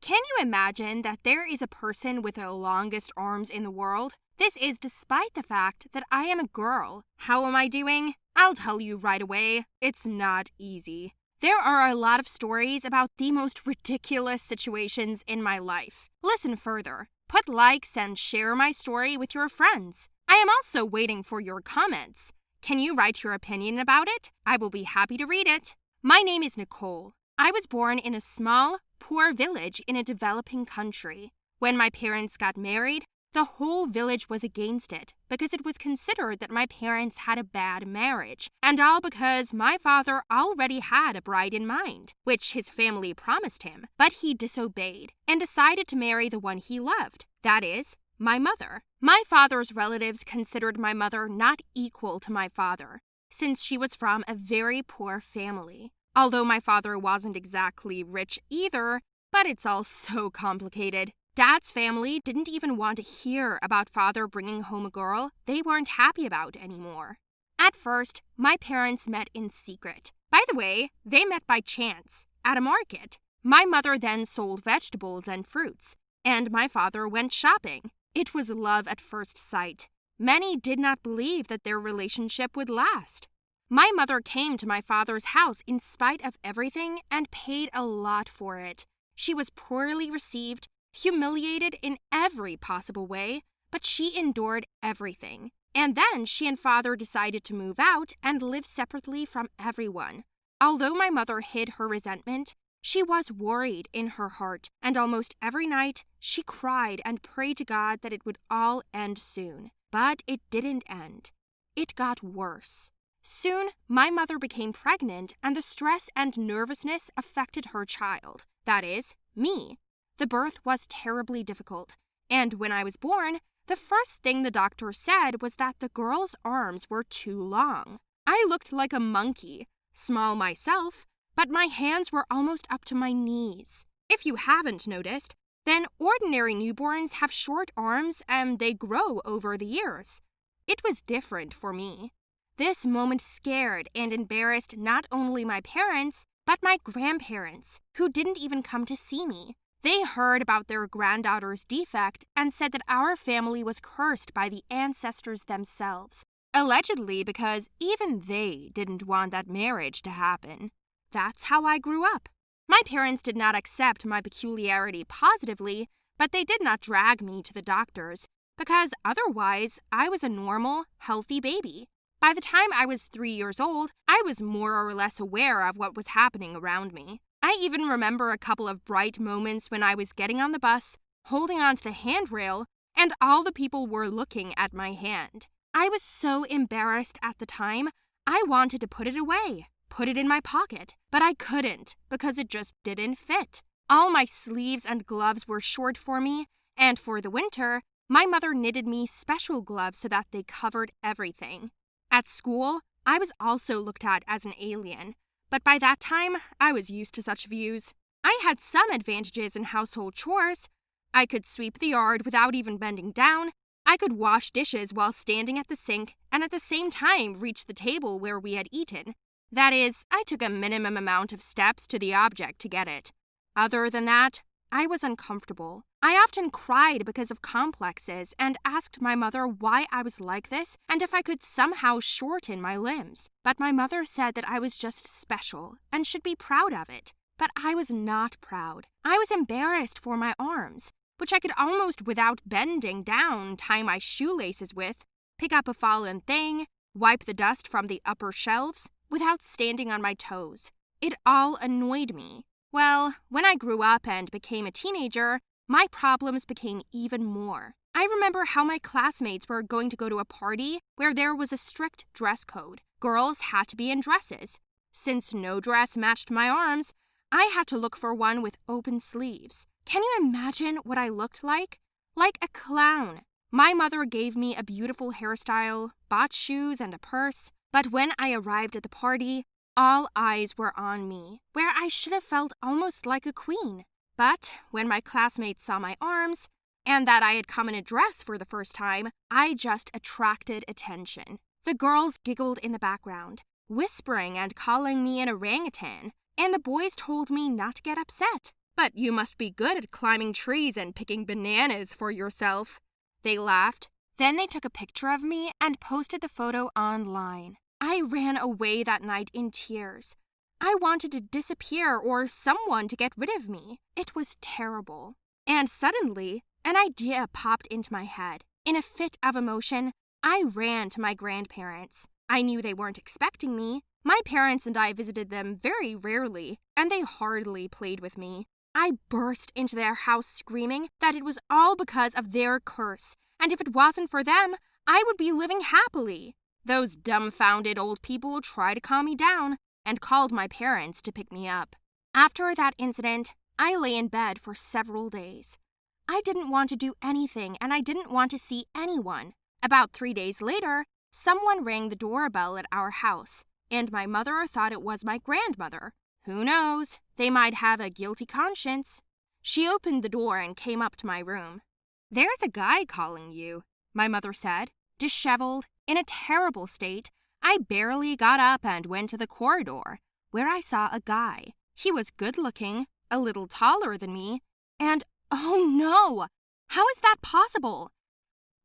Can you imagine that there is a person with the longest arms in the world? This is despite the fact that I am a girl. How am I doing? I'll tell you right away. It's not easy. There are a lot of stories about the most ridiculous situations in my life. Listen further. Put likes and share my story with your friends. I am also waiting for your comments. Can you write your opinion about it? I will be happy to read it. My name is Nicole. I was born in a small, poor village in a developing country. When my parents got married, the whole village was against it because it was considered that my parents had a bad marriage, and all because my father already had a bride in mind, which his family promised him, but he disobeyed and decided to marry the one he loved, that is, my mother. My father's relatives considered my mother not equal to my father, since she was from a very poor family. Although my father wasn't exactly rich either, but it's all so complicated. Dad's family didn't even want to hear about father bringing home a girl they weren't happy about anymore. At first, my parents met in secret. By the way, they met by chance, at a market. My mother then sold vegetables and fruits, and my father went shopping. It was love at first sight. Many did not believe that their relationship would last. My mother came to my father's house in spite of everything and paid a lot for it. She was poorly received, humiliated in every possible way, but she endured everything. And then she and father decided to move out and live separately from everyone. Although my mother hid her resentment, she was worried in her heart, and almost every night she cried and prayed to God that it would all end soon. But it didn't end. It got worse. Soon, my mother became pregnant, and the stress and nervousness affected her child, that is, me. The birth was terribly difficult, and when I was born, the first thing the doctor said was that the girl's arms were too long. I looked like a monkey, small myself, but my hands were almost up to my knees. If you haven't noticed, then ordinary newborns have short arms and they grow over the years. It was different for me. This moment scared and embarrassed not only my parents, but my grandparents, who didn't even come to see me. They heard about their granddaughter's defect and said that our family was cursed by the ancestors themselves, allegedly because even they didn't want that marriage to happen. That's how I grew up. My parents did not accept my peculiarity positively, but they did not drag me to the doctors, because otherwise I was a normal, healthy baby. By the time I was 3 years old, I was more or less aware of what was happening around me. I even remember a couple of bright moments when I was getting on the bus, holding onto the handrail, and all the people were looking at my hand. I was so embarrassed at the time, I wanted to put it away, put it in my pocket, but I couldn't because it just didn't fit. All my sleeves and gloves were short for me, and for the winter, my mother knitted me special gloves so that they covered everything. At school, I was also looked at as an alien, but by that time, I was used to such views. I had some advantages in household chores. I could sweep the yard without even bending down. I could wash dishes while standing at the sink and at the same time reach the table where we had eaten. That is, I took a minimum amount of steps to the object to get it. Other than that, I was uncomfortable. I often cried because of complexes and asked my mother why I was like this and if I could somehow shorten my limbs. But my mother said that I was just special and should be proud of it. But I was not proud. I was embarrassed for my arms, which I could almost without bending down tie my shoelaces with, pick up a fallen thing, wipe the dust from the upper shelves, without standing on my toes. It all annoyed me. Well, when I grew up and became a teenager, my problems became even more. I remember how my classmates were going to go to a party where there was a strict dress code. Girls had to be in dresses. Since no dress matched my arms, I had to look for one with open sleeves. Can you imagine what I looked like? Like a clown. My mother gave me a beautiful hairstyle, bought shoes and a purse, but when I arrived at the party, all eyes were on me, where I should have felt almost like a queen. But when my classmates saw my arms, and that I had come in a dress for the first time, I just attracted attention. The girls giggled in the background, whispering and calling me an orangutan, and the boys told me not to get upset. But you must be good at climbing trees and picking bananas for yourself. They laughed. Then they took a picture of me and posted the photo online. I ran away that night in tears. I wanted to disappear or someone to get rid of me. It was terrible. And suddenly, an idea popped into my head. In a fit of emotion, I ran to my grandparents. I knew they weren't expecting me. My parents and I visited them very rarely, and they hardly played with me. I burst into their house screaming that it was all because of their curse, and if it wasn't for them, I would be living happily. Those dumbfounded old people tried to calm me down and called my parents to pick me up. After that incident, I lay in bed for several days. I didn't want to do anything, and I didn't want to see anyone. About 3 days later, someone rang the doorbell at our house, and my mother thought it was my grandmother. Who knows? They might have a guilty conscience. She opened the door and came up to my room. "There's a guy calling you," my mother said. Disheveled, in a terrible state, I barely got up and went to the corridor, where I saw a guy. He was good-looking, a little taller than me, and oh no! How is that possible?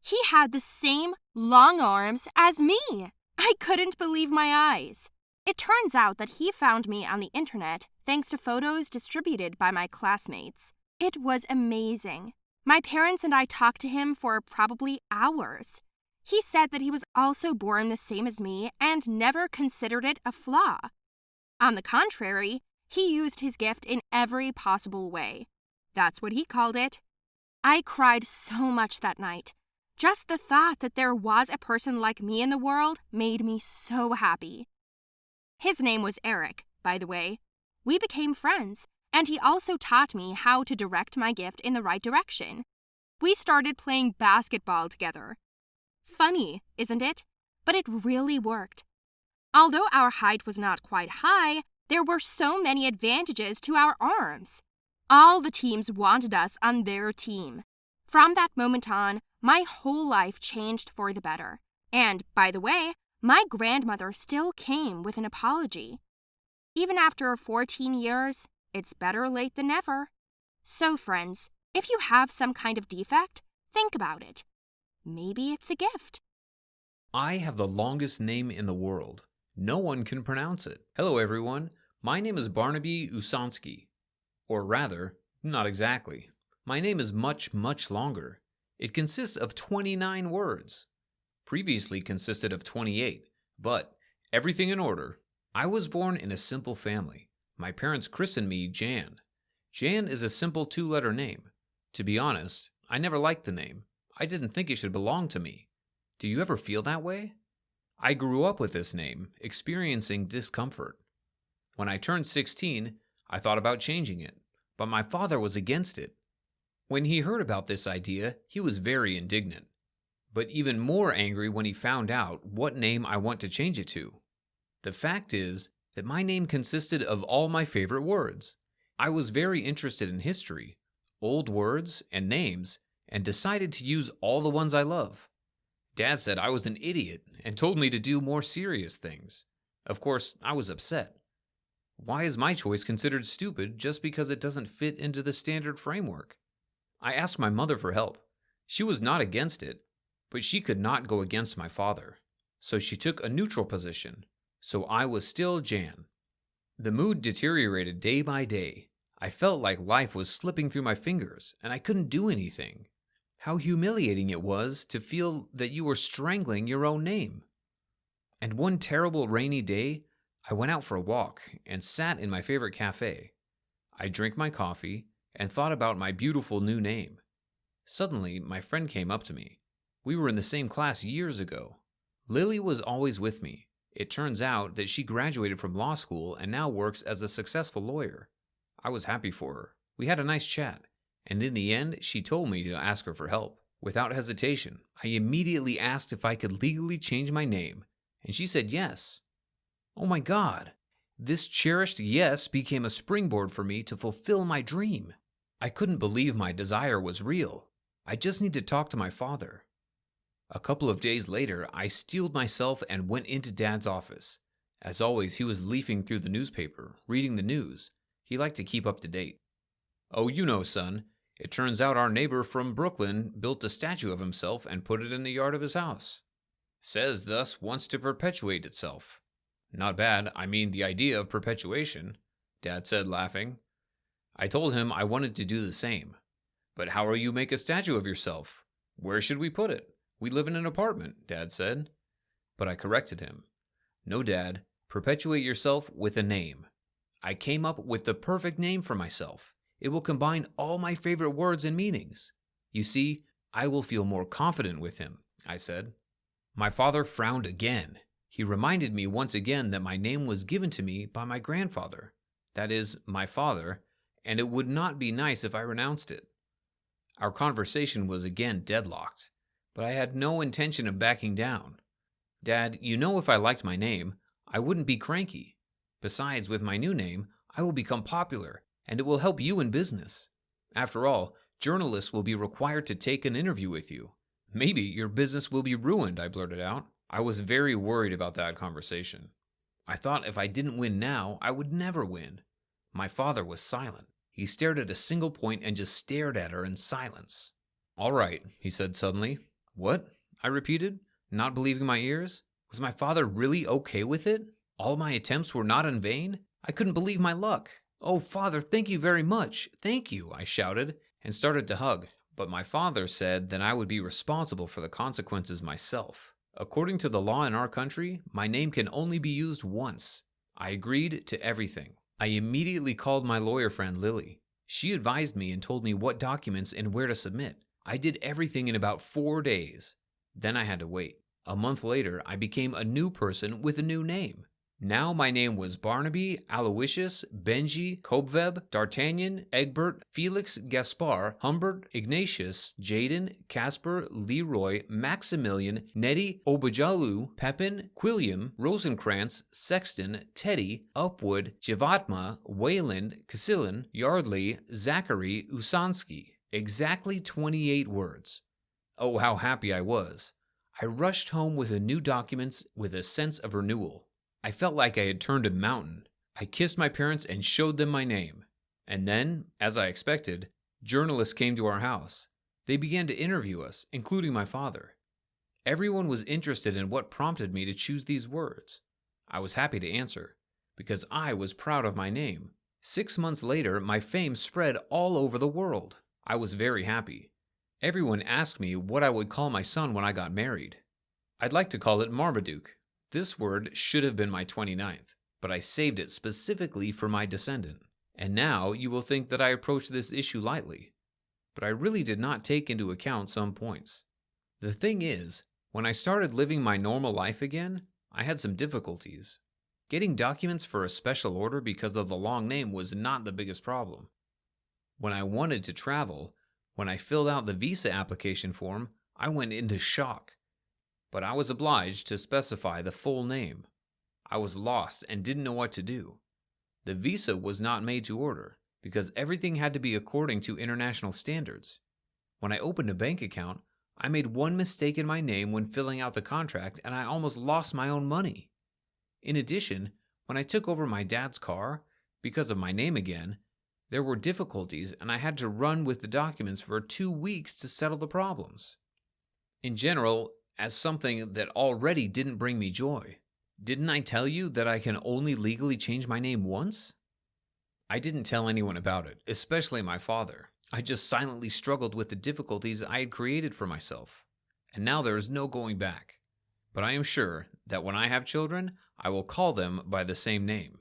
He had the same long arms as me! I couldn't believe my eyes. It turns out that he found me on the internet thanks to photos distributed by my classmates. It was amazing. My parents and I talked to him for probably hours. He said that he was also born the same as me and never considered it a flaw. On the contrary, he used his gift in every possible way. That's what he called it. I cried so much that night. Just the thought that there was a person like me in the world made me so happy. His name was Eric, by the way. We became friends, and he also taught me how to direct my gift in the right direction. We started playing basketball together. Funny, isn't it? But it really worked. Although our height was not quite high, there were so many advantages to our arms. All the teams wanted us on their team. From that moment on, my whole life changed for the better. And, by the way, my grandmother still came with an apology. Even after 14 years, it's better late than never. So, friends, if you have some kind of defect, think about it. Maybe it's a gift. I have the longest name in the world. No one can pronounce it. Hello, everyone. My name is Barnaby Usansky. Or rather, not exactly. My name is much, much longer. It consists of 29 words. Previously consisted of 28, but everything in order. I was born in a simple family. My parents christened me Jan. Jan is a simple 2-letter name. To be honest, I never liked the name. I didn't think it should belong to me. Do you ever feel that way? I grew up with this name, experiencing discomfort. When I turned 16, I thought about changing it, but my father was against it. When he heard about this idea, he was very indignant, but even more angry when he found out what name I want to change it to. The fact is that my name consisted of all my favorite words. I was very interested in history, old words, and names, and decided to use all the ones I love. Dad said I was an idiot and told me to do more serious things. Of course, I was upset. Why is my choice considered stupid just because it doesn't fit into the standard framework? I asked my mother for help. She was not against it, but she could not go against my father. So she took a neutral position. So I was still Jan. The mood deteriorated day by day. I felt like life was slipping through my fingers and I couldn't do anything. How humiliating it was to feel that you were strangling your own name. And one terrible rainy day, I went out for a walk and sat in my favorite cafe. I drank my coffee and thought about my beautiful new name. Suddenly, my friend came up to me. We were in the same class years ago. Lily was always with me. It turns out that she graduated from law school and now works as a successful lawyer. I was happy for her. We had a nice chat, and in the end, she told me to ask her for help. Without hesitation, I immediately asked if I could legally change my name, and she said yes. Oh my God! This cherished yes became a springboard for me to fulfill my dream. I couldn't believe my desire was real. I just need to talk to my father. A couple of days later, I steeled myself and went into Dad's office. As always, he was leafing through the newspaper, reading the news. He liked to keep up to date. "Oh, you know, son. It turns out our neighbor from Brooklyn built a statue of himself and put it in the yard of his house. Says thus wants to perpetuate itself." "Not bad. I mean, the idea of perpetuation," Dad said, laughing. I told him I wanted to do the same. "But how will you make a statue of yourself? Where should we put it? We live in an apartment," Dad said. But I corrected him. "No, Dad, perpetuate yourself with a name. I came up with the perfect name for myself. It will combine all my favorite words and meanings. You see, I will feel more confident with him," I said. My father frowned again. He reminded me once again that my name was given to me by my grandfather, that is, my father, and it would not be nice if I renounced it. Our conversation was again deadlocked, but I had no intention of backing down. "Dad, you know if I liked my name, I wouldn't be cranky. Besides, with my new name, I will become popular, and it will help you in business. After all, journalists will be required to take an interview with you. Maybe your business will be ruined," I blurted out. I was very worried about that conversation. I thought if I didn't win now, I would never win. My father was silent. He stared at a single point and just stared at her in silence. "All right," he said suddenly. "What?" I repeated, not believing my ears. Was my father really okay with it? All my attempts were not in vain? I couldn't believe my luck. "Oh, Father, thank you very much. Thank you," I shouted, and started to hug. But my father said that I would be responsible for the consequences myself. According to the law in our country, my name can only be used once. I agreed to everything. I immediately called my lawyer friend Lily. She advised me and told me what documents and where to submit. I did everything in about 4 days. Then I had to wait. A month later, I became a new person with a new name. Now my name was Barnaby Aloysius Benji Kobweb D'Artagnan Egbert Felix Gaspar Humbert Ignatius Jaden Casper Leroy Maximilian Nettie Obajalu Pepin Quilliam Rosenkrantz Sexton Teddy Upwood Jivatma Wayland Casillan Yardley Zachary Usansky. Exactly 28 words. Oh, how happy I was. I rushed home with the new documents with a sense of renewal. I felt like I had turned a mountain. I kissed my parents and showed them my name. And then, as I expected, journalists came to our house. They began to interview us, including my father. Everyone was interested in what prompted me to choose these words. I was happy to answer, because I was proud of my name. 6 months later, my fame spread all over the world. I was very happy. Everyone asked me what I would call my son when I got married. I'd like to call it Marmaduke. This word should have been my 29th, but I saved it specifically for my descendant. And now you will think that I approached this issue lightly. But I really did not take into account some points. The thing is, when I started living my normal life again, I had some difficulties. Getting documents for a special order because of the long name was not the biggest problem. When I wanted to travel, when I filled out the visa application form, I went into shock. But I was obliged to specify the full name. I was lost and didn't know what to do. The visa was not made to order because everything had to be according to international standards. When I opened a bank account, I made one mistake in my name when filling out the contract and I almost lost my own money. In addition, when I took over my dad's car, because of my name again, there were difficulties and I had to run with the documents for 2 weeks to settle the problems. In general, as something that already didn't bring me joy. Didn't I tell you that I can only legally change my name once? I didn't tell anyone about it, especially my father. I just silently struggled with the difficulties I had created for myself. And now there is no going back. But I am sure that when I have children, I will call them by the same name.